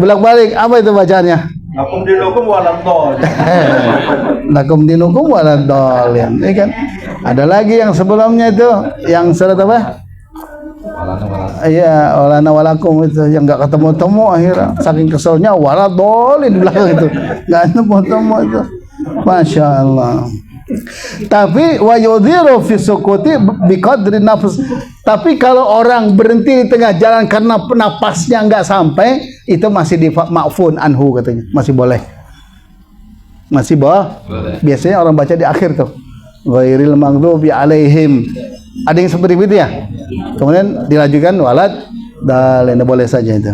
S1: Bolak-balik. Apa itu bacaannya?
S3: Lakum dinukum waladhdallin.
S1: Lakum dinukum waladhdallin. Ini kan ada lagi yang sebelumnya itu, yang surat apa? Iya, walana walakum itu yang enggak ketemu-temu akhirnya saking keselnya waladhdallin di belakang itu. Enggak ketemu-temu itu. Masya Allah. Tapi wa yudhiru fi sukuti biqadri nafs. Tapi kalau orang berhenti di tengah jalan karena napasnya enggak sampai, itu masih di ma'fun anhu katanya, masih boleh. Masih boleh. Biasanya orang baca di akhir tuh. Ghairil maghdubi alaihim. Ada yang seperti itu ya. Kemudian dilanjutkan walad dalin, boleh saja itu.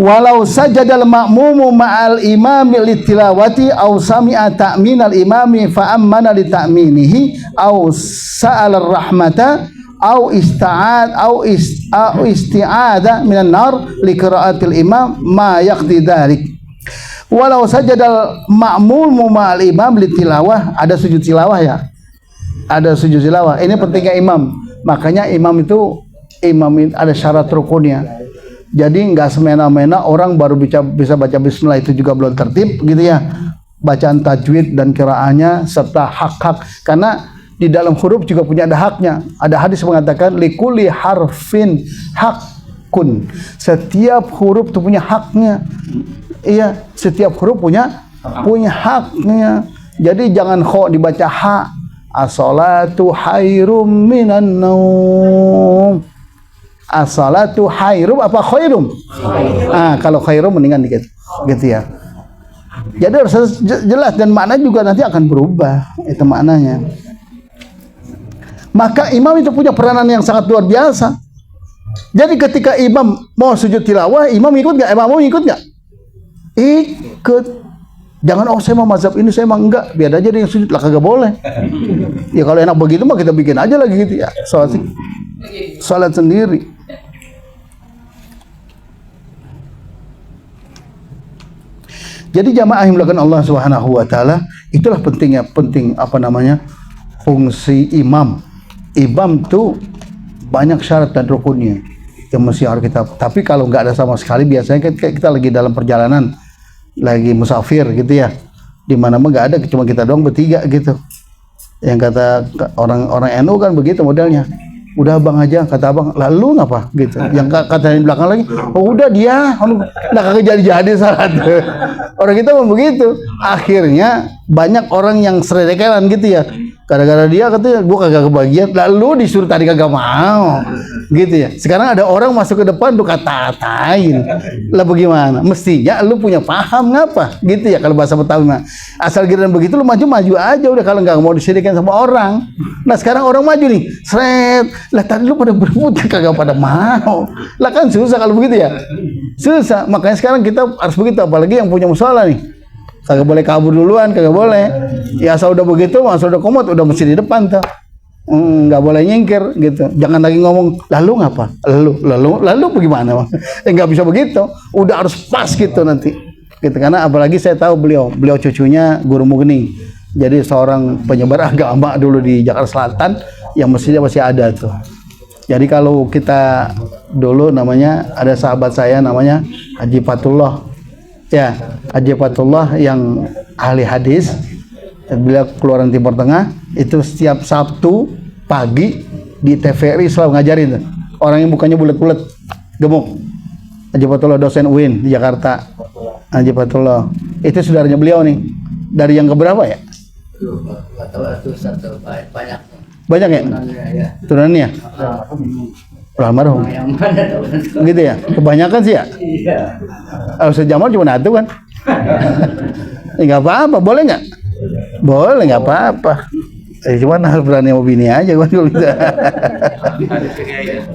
S1: walau sajadal ma'mumu ma'al imami litilawati aw sami'a ta'minal imami fa ammana li ta'minihi aw sa'ala rahmata aw isti'ada minan nar li qiraatil imam ma yaqdi dzalik. Walau sajadal ma'mumu ma'al imam litilawah, ada sujud tilawah ya. Ada sujud tilawah. Ini pentingnya imam. Makanya imam itu ada syarat rukunnya. Jadi nggak semena-mena orang baru bisa baca bismillah itu juga belum tertib gitu ya. Bacaan tajwid dan qiraahnya serta hak-hak, karena di dalam huruf juga punya ada haknya. Ada hadis mengatakan likulli harfin hakun. Setiap huruf itu punya haknya. Iya, setiap huruf punya haknya. Jadi jangan kho dibaca ha. As-salatu khairum minan naum. As-salatu khairum apa khairum? Kalau khairum mendingan dikit gitu ya. Jadi harus jelas dan makna juga nanti akan berubah itu maknanya. Maka imam itu punya peranan yang sangat luar biasa. Jadi ketika imam mau sujud tilawah, imam ikut nggak? Imam mau ikut nggak? Ikut. Jangan saya mau mazhab ini, saya emang enggak, biar aja dia yang sujud lah, kagak boleh. Ya kalau enak begitu mah kita bikin aja lagi gitu ya. Salat sendiri. Jadi jamaah yang melakukan Allah Subhanahu wa taala, itulah penting fungsi imam. Imam tuh banyak syarat dan rukunnya yang mesti harus kita. Tapi kalau nggak ada sama sekali, biasanya kita lagi dalam perjalanan, lagi musafir gitu ya, di mana mah nggak ada, cuma kita doang bertiga gitu. Yang kata orang NU kan begitu modelnya, udah abang aja, kata abang, lalu ngapa gitu. Yang kata di belakang lagi, oh udah dia, udah kagak jadi salat. Orang kita mau begitu. Akhirnya banyak orang yang seredekelan gitu ya. Gara-gara dia katanya gua kagak kebagian, lalu disuruh tadi kagak mau. Gitu ya. Sekarang ada orang masuk ke depan tuh kata-katain. Lah bagaimana? Mestinya lu punya paham ngapa? Gitu ya kalau bahasa Betawi mah. Asal giliran begitu lu maju aja udah, kalau nggak mau disirikan sama orang. Nah sekarang orang maju nih, seret. Lah tadi lu pada berebut kagak pada mau. Lah kan susah kalau begitu ya. Susah. Makanya sekarang kita harus begitu, apalagi yang punya musola nih. Kagak boleh kabur duluan, kagak boleh. Ya asal udah begitu, asal udah komot, udah mesti di depan tuh. Nggak boleh nyingkir gitu. Jangan lagi ngomong lalu ngapa? Lalu bagaimana? Nggak bisa begitu. Udah harus pas gitu nanti. Gitu, karena apalagi saya tahu beliau cucunya Guru Mugni. Jadi seorang penyebar agama dulu di Jakarta Selatan yang mestinya masih ada tuh. Jadi kalau kita dulu namanya ada sahabat saya namanya Haji Fatullah. Ya, Haji Fatullah yang ahli hadis, beliau keluaran Timur Tengah, itu setiap Sabtu pagi di TVRI selalu ngajarin tuh. Orang yang bukannya bulat-bulat, gemuk. Haji Fatullah dosen UIN di Jakarta. Haji Fatullah itu saudaranya beliau nih. Dari yang keberapa ya? Banyak ya? Turunannya? Almarhum. Gitu ya? Kebanyakan sih ya? Iya. Ustaz Jamal cuma satu kan? Enggak apa-apa, boleh enggak? Boleh, enggak apa-apa. Cuman harus berani mau bini aja kan kalau bisa.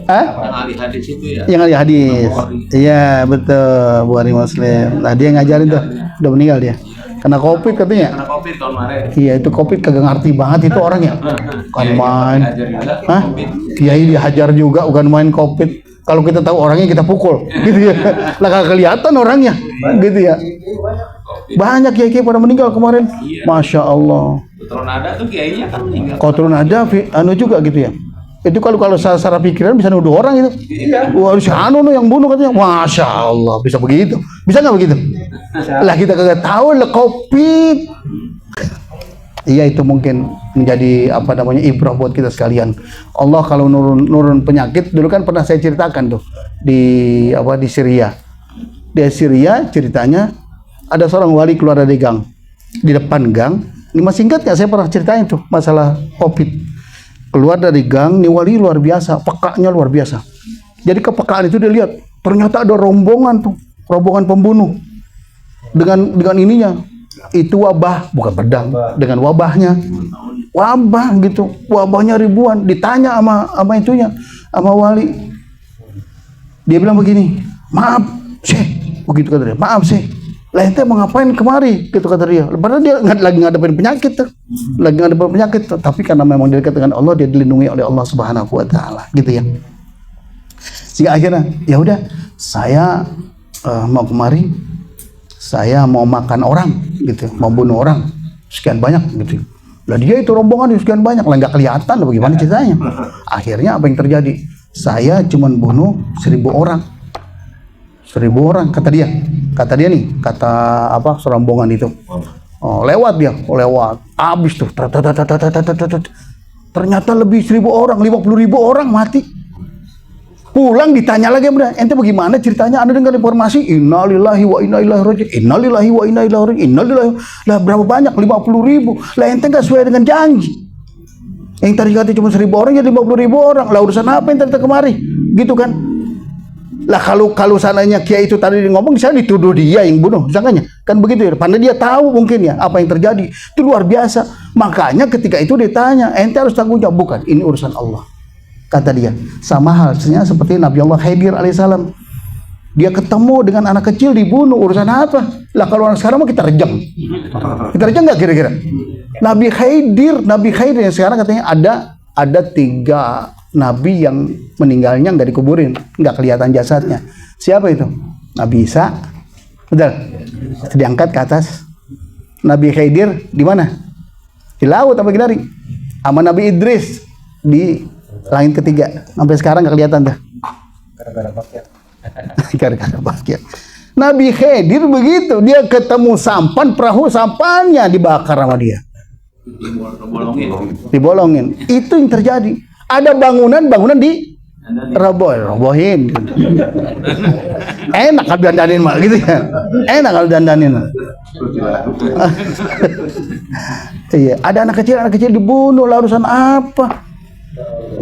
S1: Hah? Yang ahli hadis itu ya? Yang ahli hadis. Iya, betul. Bukhari Muslim. Nah, dia ngajarin tuh. Udah meninggal dia. Kena Covid katanya. Kena Covid tahun kemarin. Iya, itu Covid kagak ngerti banget itu orang ya. Kan main. Hah? Kiai dihajar juga, bukan main Covid. Kalau kita tahu orangnya kita pukul, gitu ya. Lah kagak kelihatan orangnya, gitu ya. Banyak kiai pada meninggal kemarin. Masya Allah.
S2: Turun ada tuh kiainya kan meninggal.
S1: Kalau turun ada, juga gitu ya. Itu kalau secara pikiran bisa nuduh orang itu. Iya. Wah, si yang bunuh katanya. Masya Allah, bisa begitu. Bisa nggak begitu? Lah kita kagak tahu lah Covid. Iya, itu mungkin menjadi ibrah buat kita sekalian. Allah kalau nurun penyakit, dulu kan pernah saya ceritakan tuh di Syria. Di Syria ceritanya ada seorang wali keluar dari gang. Di depan gang, ini masih ingat nggak saya pernah ceritain tuh masalah Covid. Keluar dari gang, nih wali luar biasa, pekanya luar biasa. Jadi kepekaan itu dia lihat, ternyata ada rombongan pembunuh dengan ininya. Itu wabah, bukan pedang, dengan wabahnya, wabah gitu, wabahnya ribuan. Ditanya sama itunya, sama wali, dia bilang begini, maaf, Syekh, begitu kata dia. Maaf sih, lah ente mau ngapain kemari? Gitu kata dia. Padahal dia lagi ngadepin penyakit tuh, tapi karena memang dia dekat dengan Allah, dia dilindungi oleh Allah Subhanahu Wa Taala, gitu ya. Sehingga akhirnya, ya udah, saya mau kemari, saya mau makan orang, gitu, mau bunuh orang, sekian banyak, gitu. Lah dia itu rombongan sekian banyak, lah nggak kelihatan, bagaimana ceritanya? Akhirnya apa yang terjadi? Saya cuma bunuh 1.000 orang. 1.000 orang kata dia nih, kata apa serombongan itu. Oh, lewat habis tuh. Ternyata lebih 1.000 orang, 50.000 orang mati. Pulang ditanya lagi, ente bagaimana ceritanya? Anda dengar informasi innalillahi wa inna ilaihi raji'un, innalillahi wa inna ilaihi raji'un. Lah berapa banyak? 50.000. Lah ente nggak sesuai dengan janji. Yang tadi kata cuma 1.000 orang jadi 50.000 orang. Lah urusan apa yang tadi kemari? Gitu kan? Lah kalau sananya kiai itu tadi ngomong, saya dituduh dia yang bunuh, sangkanya kan begitu ya. Padahal dia tahu mungkin ya apa yang terjadi. Itu luar biasa. Makanya ketika itu ditanya, ente harus tanggung jawab. Bukan, ini urusan Allah, kata dia. Sama halnya seperti Nabi Allah Khidir alaihissalam. Dia ketemu dengan anak kecil dibunuh, urusan apa? Lah kalau orang sekarang mau kita rejam nggak kira-kira? Nabi Khidir yang sekarang katanya ada 3 nabi yang meninggalnya nggak dikuburin, nggak kelihatan jasadnya. Siapa itu? Nabi Isa, betul, diangkat ke atas. Nabi Khidir di mana? Di laut apa gimana? Sama Nabi Idris di langit ketiga. Sampai sekarang nggak kelihatan dah. Gara-gara bakir. Nabi Khidir begitu, dia ketemu sampan, perahu sampannya dibakar sama dia. Dibolongin. Itu yang terjadi. Ada bangunan di robohin. Enak kalau dandanin mah gitu ya. Enak kalau dandanin. Iya, ada anak kecil dibunuh, lah urusan apa?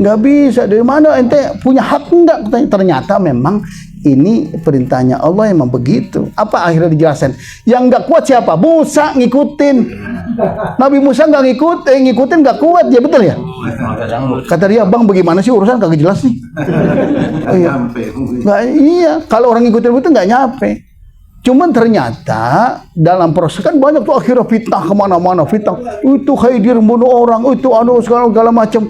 S1: Nggak bisa. Dari mana ente punya hak enggak? Ternyata memang ini perintahnya Allah emang begitu. Apa akhirnya dijelasin? Yang nggak kuat siapa? Musa ngikutin. Nabi Musa nggak ngikutin nggak kuat, ya betul ya? Kata dia, bang bagaimana sih urusan kagak jelas nih? Iya, kalau orang ngikutin itu nggak nyampe. Cuman ternyata dalam proses kan banyak tuh akhirnya fitnah kemana-mana, fitnah. Itu Khidir bunuh orang, itu segala macam.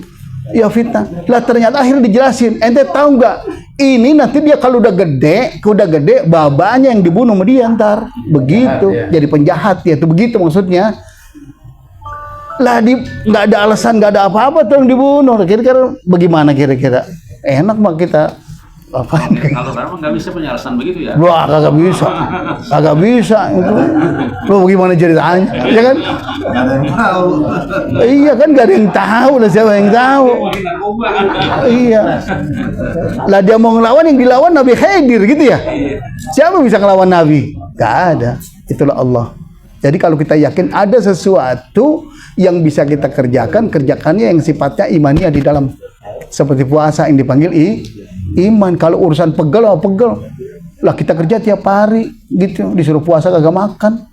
S1: Ya fitnah. Lah ternyata akhirnya dijelasin. Ente tahu nggak? Ini nanti dia kalau udah gede, babanya yang dibunuh sama dia ntar. Begitu. Jadi penjahat ya. Itu begitu maksudnya. Lah nggak ada alasan, nggak ada apa-apa tuh yang dibunuh. Kira-kira bagaimana kira-kira? Enak mah kita apa?
S2: Kalau sekarang nggak bisa punya alasan begitu ya?
S1: Wah, kagak bisa itu. Lo bagaimana ceritanya? Ya kan?
S3: Nggak ada yang tahu.
S1: Iya kan, nggak ada yang tahu lah, siapa yang tahu? Iya. Lah dia mau ngelawan, yang dilawan Nabi Khidir gitu ya? Siapa bisa ngelawan Nabi? Gak ada. Itulah Allah. Jadi kalau kita yakin ada sesuatu yang bisa kita kerjakannya yang sifatnya imaniah di dalam. Seperti puasa yang dipanggil iman. Kalau urusan pegel lah kita kerja tiap hari gitu, disuruh puasa kagak makan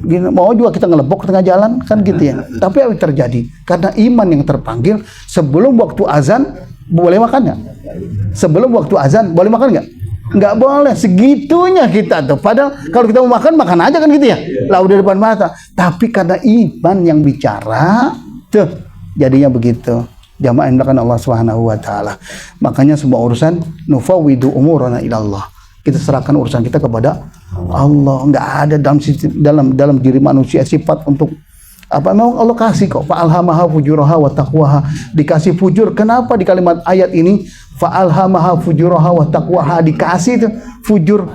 S1: gitu. Mau juga kita ngelebok tengah jalan kan gitu ya. Tapi apa yang terjadi? Karena iman yang terpanggil. Sebelum waktu azan boleh makan nggak? Sebelum waktu azan boleh makan nggak? Nggak boleh. Segitunya kita tuh. Padahal kalau kita mau makan aja kan gitu ya. Lah udah depan mata. Tapi karena iman yang bicara tuh jadinya begitu. Jamaah yang dilakukan Allah Subhanahu wa taala. Makanya semua urusan nufawwidu umurana ila Allah. Kita serahkan urusan kita kepada Allah. Enggak ada dalam diri manusia sifat untuk apa, memang Allah kasih kok. Fa'alhamaha fujuraha wa taqwaha. Dikasih fujur. Kenapa di kalimat ayat ini fa'alhamaha fujuraha wa taqwaha dikasih itu fujur?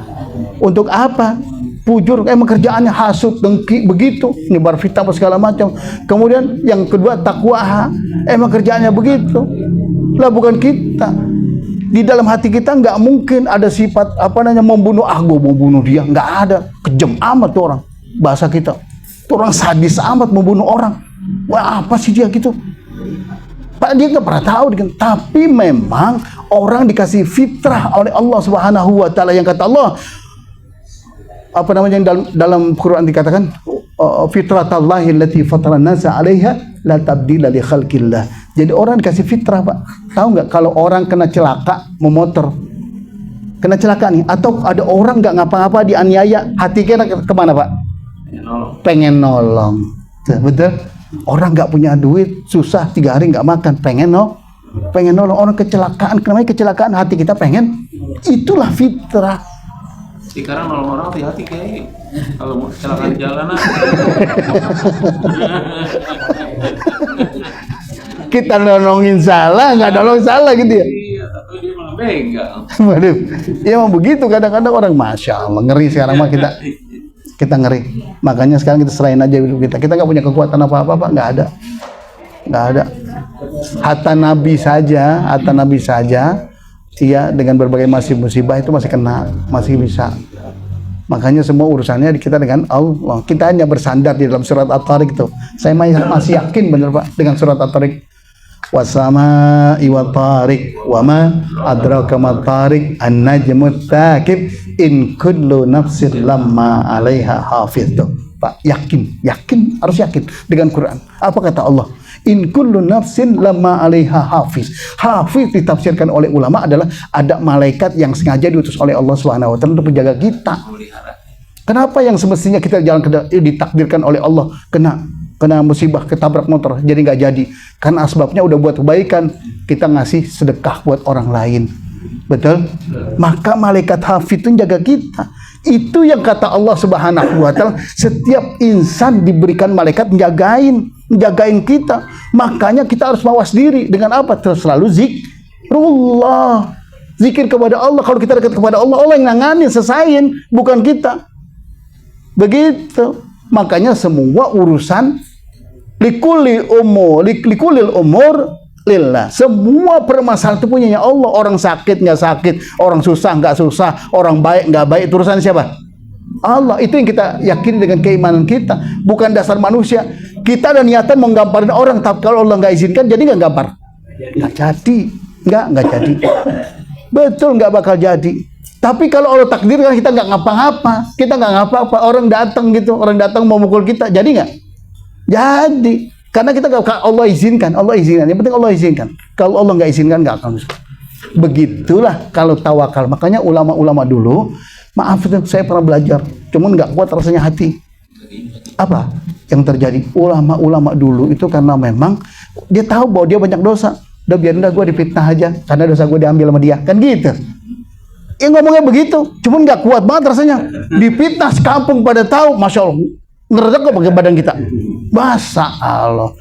S1: Untuk apa? Fujur emang kerjaannya hasud, dengki, begitu, nyebar fitnah segala macam. Kemudian yang kedua takwa, emang kerjaannya begitu. Lah bukan kita. Di dalam hati kita nggak mungkin ada sifat membunuh, gue mau bunuh dia, nggak ada. Kejam amat tuh orang, bahasa kita. Tuh orang sadis amat membunuh orang. Wah, apa sih dia gitu? Pak, dia nggak pernah tahu, tapi memang orang dikasih fitrah oleh Allah Subhanahu wa taala, yang kata Allah yang dalam Quran dikatakan fitratallahi allati fataran nasa 'alaiha la tabdila li khalqillah. Jadi orang dikasih fitrah, Pak. Tahu nggak kalau orang kena celaka memotor, kena celakaan nih, atau ada orang nggak ngapa-ngapa dianiaya, hati kita kemana Pak? Pengen nolong. Betul? Orang nggak punya duit, susah 3 hari nggak makan, pengen nolong. Orang kecelakaan, kenapa kecelakaan, hati kita pengen. Itulah fitrah.
S2: Sekarang nolong orang hati-hati kayak kalau mau kecelakaan di jalanan.
S1: Kita nolongin salah, nggak nolong salah gitu ya.
S2: Iya, tapi dia malah begal.
S1: Waduh, ya emang begitu kadang-kadang orang, masya Allah, ngeri sekarang mah kita ngeri. Makanya sekarang kita serahin aja hidup kita. Kita nggak punya kekuatan apa-apa, Pak, nggak ada. Hatta Nabi saja, iya, dengan berbagai musibah itu masih kena, masih bisa. Makanya semua urusannya kita dengan Allah. Kita hanya bersandar di dalam surat At-Tariq itu. Saya masih yakin benar Pak dengan surat At-Tariq. Wasama'i wat-tariq wa ma adraka mat-tariq an-najmut tsaqib in kullu nafsin lamma 'alaiha hafiz. Pak, yakin, harus yakin dengan Quran. Apa kata Allah? In kullu nafsin lamma 'alaiha hafiz. Hafiz ditafsirkan oleh ulama adalah ada malaikat yang sengaja diutus oleh Allah Subhanahu wa taala untuk menjaga kita. Kenapa yang semestinya kita jalan ditakdirkan oleh Allah kena musibah, ketabrak motor, jadi nggak jadi? Karena asbabnya udah buat kebaikan, kita ngasih sedekah buat orang lain. Betul? Maka malaikat hafid itu jaga kita. Itu yang kata Allah Subhanahu wa taala, setiap insan diberikan malaikat menjagain kita. Makanya kita harus mawas diri dengan apa? Terus selalu zikrullah. Zikir kepada Allah. Kalau kita dekat kepada Allah, Allah yang nanganin, selesaiin, bukan kita. Begitu. Makanya semua urusan likulil umur lillah. Semua permasalahan itu punyanya Allah. Orang sakit nggak sakit, orang susah nggak susah, orang baik nggak baik, itu urusan siapa? Allah. Itu yang kita yakini dengan keimanan kita, bukan dasar manusia. Kita ada niatan mau nggambarin orang, tapi kalau Allah nggak izinkan, jadi nggak gambar, nggak jadi, nggak jadi. Betul, nggak bakal jadi. Tapi kalau Allah takdirkan kita nggak ngapa-ngapa, orang datang mau mukul kita, jadi nggak? Jadi, karena kita nggak, Allah izinkan. Yang penting Allah izinkan. Kalau Allah nggak izinkan, nggak akan. Begitulah kalau tawakal. Makanya ulama-ulama dulu, maaf saya pernah belajar, cuman nggak kuat rasanya hati. Apa yang terjadi? Ulama-ulama dulu itu karena memang dia tahu bahwa dia banyak dosa. Udah biarin gue difitnah aja, karena dosa gue diambil sama dia, kan gitu. Ya ngomongnya begitu, cuman nggak kuat banget rasanya. Difitnah sekampung pada tahu, masya Allah, ngeredak kok pakai badan kita. Masa Allah.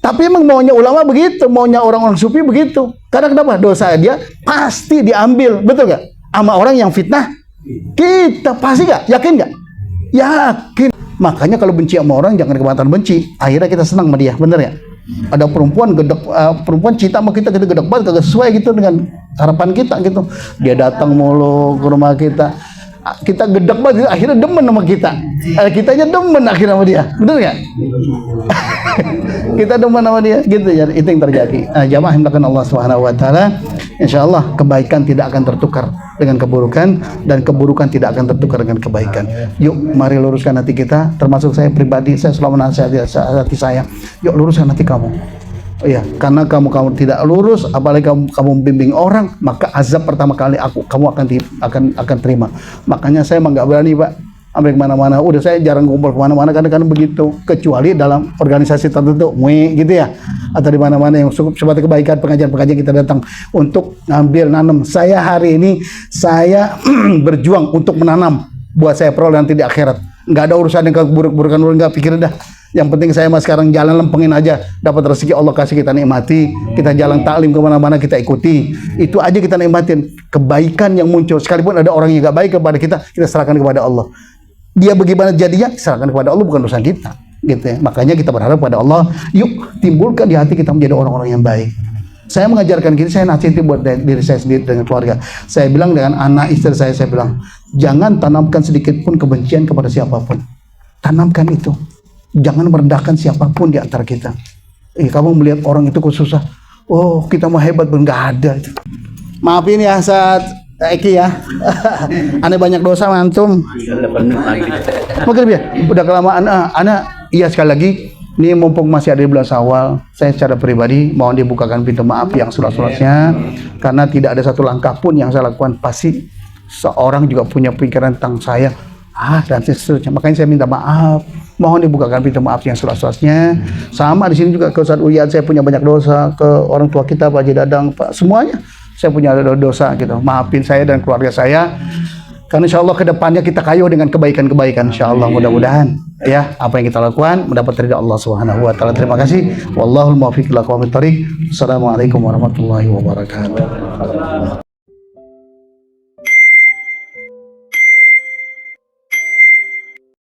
S1: Tapi emang maunya ulama begitu, maunya orang-orang sufi begitu. Karena kenapa? Dosa dia pasti diambil, betul nggak? Sama orang yang fitnah kita, pasti nggak? Yakin nggak? Yakin. Makanya kalau benci sama orang jangan kebanyakan benci. Akhirnya kita senang sama dia, bener ya? Ada perempuan cinta sama kita gedek banget, kagak sesuai gitu dengan harapan kita gitu. Dia datang mulu ke rumah kita gedek banget, akhirnya demen sama kita. Kitanya demen akhirnya sama dia, bener nggak? Kita demen sama dia, gitu ya. Itu yang terjadi. Jamaah yang dimuliakan Allah Subhanahu wa taala, insyaallah kebaikan tidak akan tertukar dengan keburukan, dan keburukan tidak akan tertukar dengan kebaikan. Yuk, mari luruskan hati kita, termasuk saya pribadi. Saya selalu menasihati hati saya, yuk luruskan hati kamu. Iya, karena kamu tidak lurus, apalagi kamu bimbing orang, maka azab pertama kali kamu akan terima. Makanya saya emang nggak berani Pak sampai kemana-mana. Udah saya jarang kumpul kemana-mana karena begitu, kecuali dalam organisasi tertentu, gitu ya, atau di mana-mana yang seperti kebaikan, pengajian kita datang untuk ngambil nanam. Saya hari ini saya berjuang untuk menanam buat saya peroleh nanti di akhirat. Nggak ada urusan yang keburuk-burukan, nggak pikirin dah. Yang penting saya mas sekarang jalan lempengin aja, dapat rezeki Allah kasih, kita nikmati. Kita jalan taklim kemana-mana kita ikuti, itu aja kita nikmatin. Kebaikan yang muncul, sekalipun ada orang yang nggak baik kepada kita serahkan kepada Allah. Dia bagaimana jadinya, serahkan kepada Allah, bukan urusan kita, gitu ya. Makanya kita berharap pada Allah, yuk timbulkan di hati kita menjadi orang-orang yang baik. Saya mengajarkan gini, saya nasihati buat diri saya sendiri dengan keluarga. Saya bilang dengan anak istri saya bilang, jangan tanamkan sedikit pun kebencian kepada siapapun. Tanamkan itu. Jangan merendahkan siapapun di antara kita. Kamu melihat orang itu kok susah, oh kita mau hebat, nggak ada itu. Maafin ya saat Eki ya, aneh banyak dosa antum. Mungkin ya, udah kelamaan. Iya sekali lagi, ini mumpung masih ada di bulan Syawal, saya secara pribadi mohon dibukakan pintu maaf yang surat-suratnya, karena tidak ada satu langkah pun yang saya lakukan pasti
S4: seorang juga punya pikiran tentang saya, dan seterusnya. Makanya saya minta maaf. Mohon dibukakan pintu maaf yang seluas-luasnya. Sama di sini juga ke Ustaz Uyad, saya punya banyak dosa, ke orang tua kita Pak Haji Dadang, Pak, semuanya saya punya dosa gitu. Maafin saya dan keluarga saya. Karena insya Allah kedepannya kita kaya dengan kebaikan-kebaikan. Insya Allah mudah-mudahan ya apa yang kita lakukan mendapat ridha Allah Subhanahu Wa Taala. Terima kasih. Wallahul muwaffiq ila aqwamit thoriq. Assalamualaikum warahmatullahi wabarakatuh.